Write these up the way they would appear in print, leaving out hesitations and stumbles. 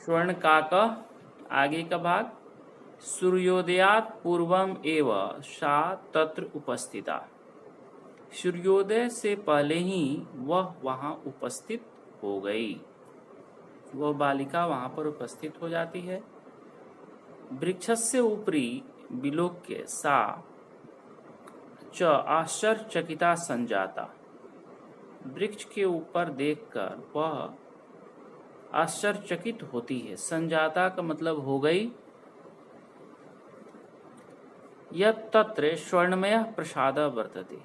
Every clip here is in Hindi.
स्वर्ण काक आगे का भाग, सूर्योदयात पूर्वम एव सा तत्र उपस्थिता। सूर्योदय से पहले ही वह वहां उपस्थित हो गई, वह बालिका वहां पर उपस्थित हो जाती है। वृक्षस्य उपरि विलोक्य सा च आश्चर्यचकिता संजाता। वृक्ष के ऊपर देखकर वह आश्चर्यचकित होती है। संजाता का मतलब हो गई। यत् तत्र स्वर्णमय प्रसाद वर्तते,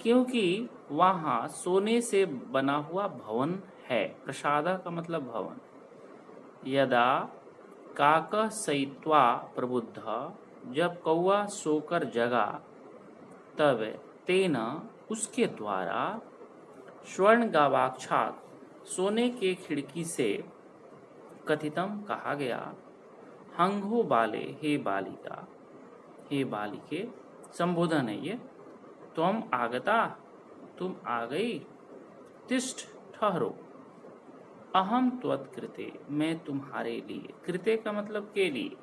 क्योंकि वहां सोने से बना हुआ भवन है। प्रसाद का मतलब भवन। यदा काक सयित्वा प्रबुद्ध, जब कौआ सोकर जगा, तब तेन उसके द्वारा स्वर्ण गावाक्षात सोने के खिड़की से कथितम कहा गया, हंगो बाले हे बालिका, हे बालिके, संबोधन है ये। त्वम आगता, तुम आ गई। तिष्ठ, ठहरो। अहम त्वत्कृते, मैं तुम्हारे लिए। कृते का मतलब के लिए।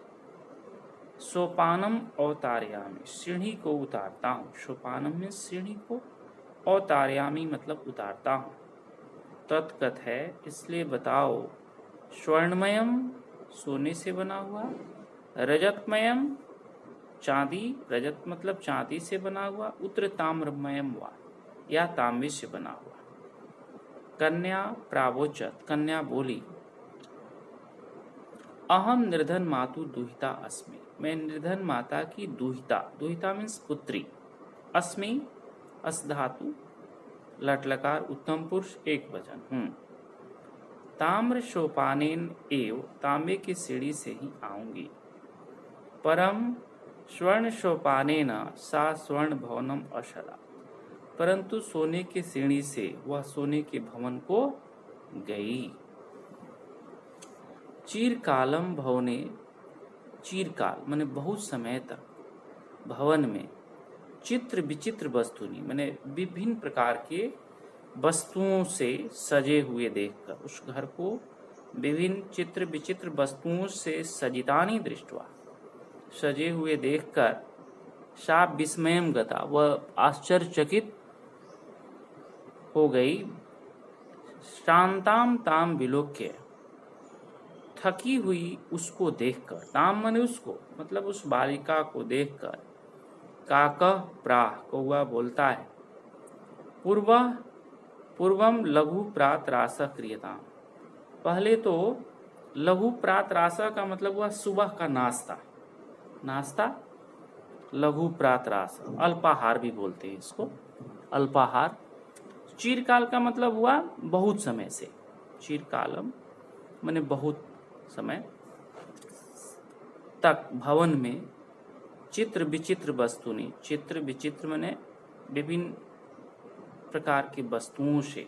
सोपानम अवतारयामि, सीढ़ी को उतारता हूँ। सोपानम में सीढ़ी को, अवतारयामि मतलब उतारता हूँ। तत्कथ है, इसलिए बताओ। स्वर्णमयम, सोने से बना हुआ। रजतमयम, चांदी, रजत मतलब चांदी से बना हुआ। उत्तर ताम्रमयम वा, या तांबे से बना हुआ। कन्या प्रावोचत, कन्या बोली, अहम निर्धन मातु दुहिता अस्मि, मैं निर्धन माता की दुहिता। दुहिता मीन्स पुत्री। अस्मि, अस धातु, लटलकार, उत्तम पुरुष, एक वचन हूँ। ताम्र सोपानेन एव, तांबे की सीढ़ी से ही आऊंगी। परम स्वर्ण सोपानेन सा स्वर्ण भवनम अशला, परंतु सोने की सीढ़ी से वह सोने के भवन को गई। चीरकालम भवने, चीरकाल माने बहुत समय तक, भवन में चित्र विचित्र वस्तुनि माने विभिन्न प्रकार के वस्तुओं से सजे हुए देखकर, उस घर को विभिन्न चित्र विचित्र वस्तुओं से सजितानि दृष्टवा, सजे हुए देखकर, सा विस्मयम गता, वह आश्चर्यचकित हो गई। शांताम ताम विलोक्य, थकी हुई उसको देखकर। ताम माने उसको, मतलब उस बालिका को देखकर। काकः प्राह, कौआ बोलता है। पूर्वम लघु प्रातरास क्रियताम, पहले तो लघु प्रातरास का मतलब हुआ सुबह का नाश्ता। नाश्ता लघु प्रातरास, अल्पाहार भी बोलते हैं इसको, अल्पाहार। चीरकाल का मतलब हुआ बहुत समय से। चीरकालम माने बहुत समय तक भवन में चित्र विचित्र वस्तुनि, चित्र विचित्र माने विभिन्न प्रकार की वस्तुओं से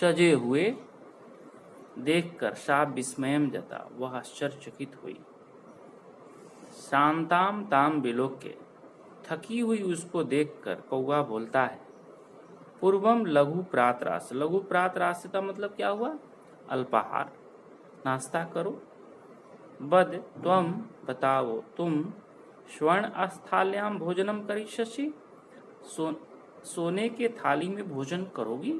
सजे हुए देखकर, सा विस्मयम जता, वह आश्चर्यचकित हुई। शांताम ताम विलोक्य, थकी हुई उसको देखकर कौवा बोलता है। पूर्वम लघु प्रातरास, लघु प्रातरास का मतलब क्या हुआ? अल्पाहार, नाश्ता करो। बद त्वम, बताओ तुम, स्वर्ण अस्थाल्याम भोजनम करिष्यसि, सोने के थाली में भोजन करोगी,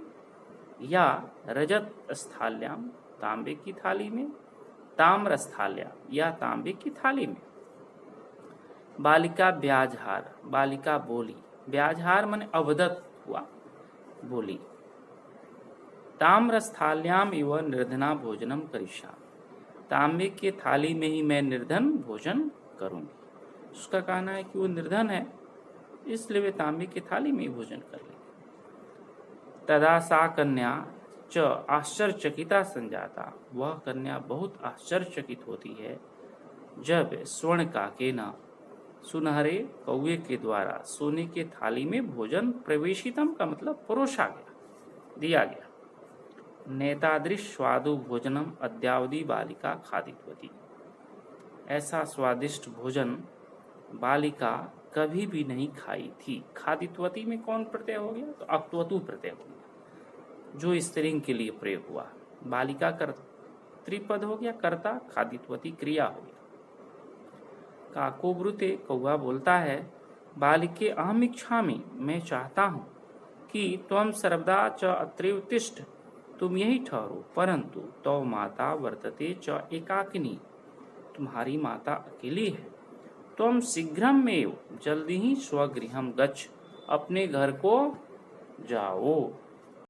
या रजत स्थाल्याम, तांबे की थाली में, ताम्र स्थाल्याम, या तांबे की थाली में। बालिका ब्याजहार, बालिका बोली, ब्याजहार माने अवदत हुआ, बोली। ताम्र स्थाल्याम इव निर्धना भोजनम करिष्यामि, तांबे के थाली में ही मैं निर्धन भोजन करूंगी। उसका कहना है कि वो निर्धन है, इसलिए वे तांबे की थाली में ही भोजन कर लेगी। तदा सा कन्या च आश्चर्यचकिता संजाता, वह कन्या बहुत आश्चर्यचकित होती है जब स्वर्ण काकेन, सुनहरे कौवे के द्वारा, सोने के थाली में भोजन प्रवेशितम का मतलब परोसा गया, दिया गया। नेतादृश स्वादु भोजनम अद्यावधि बालिका खादितवती, ऐसा स्वादिष्ट भोजन बालिका कभी भी नहीं खाई थी। खादितवती में कौन प्रत्यय हो गया? तो अक्तवतु प्रत्यय हो गया, जो स्त्रीलिंग के लिए प्रयोग हुआ। बालिका कर त्रिपद हो गया कर्ता, खादितवती क्रिया हो गया। काको ब्रूते, कौआ बोलता है, बालिके अहम इच्छामि, मैं चाहता हूँ कि त्वम सर्वदा च अत्रैव तिष्ठ, तुम यही ठहरो, परंतु तव माता वर्तते च एकाकिनी, तुम्हारी माता अकेली है। त्वम शीघ्रमेव, जल्दी ही स्वगृहम गच्छ, अपने घर को जाओ।